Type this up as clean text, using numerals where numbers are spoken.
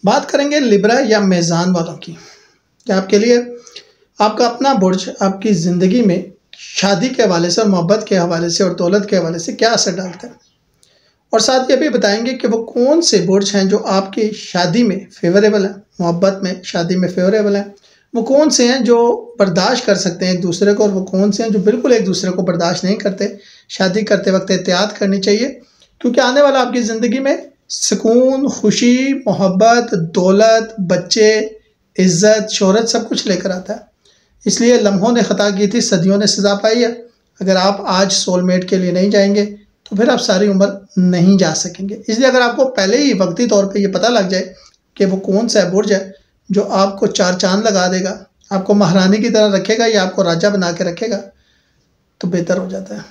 बात करेंगे लिब्रा या मेज़ान वालों की कि आपके लिए आपका अपना बुर्ज आपकी ज़िंदगी में शादी के हवाले से और मोहब्बत के हवाले से और दौलत के हवाले से क्या असर डालता है, और साथ ये भी बताएंगे कि वो कौन से बुर्ज हैं जो आपकी शादी में फेवरेबल हैं, मोहब्बत में शादी में फेवरेबल हैं, वो कौन से हैं जो बर्दाश्त कर सकते हैं एक दूसरे को, और वो कौन से हैं जो बिल्कुल एक दूसरे को बर्दाश्त नहीं करते। शादी करते वक्त एहतियात करनी चाहिए, क्योंकि आने वाला आपकी ज़िंदगी में सुकून, खुशी, मोहब्बत, दौलत, बच्चे, इज़्ज़त, शोहरत सब कुछ लेकर आता है। इसलिए लम्हों ने ख़ता की थी, सदियों ने सज़ा पाई है। अगर आप आज सोलमेट के लिए नहीं जाएंगे तो फिर आप सारी उम्र नहीं जा सकेंगे। इसलिए अगर आपको पहले ही वक्ती तौर पे ये पता लग जाए कि वो कौन सा बुर्ज है जो आपको चार चांद लगा देगा, आपको महारानी की तरह रखेगा या आपको राजा बना के रखेगा, तो बेहतर हो जाता है।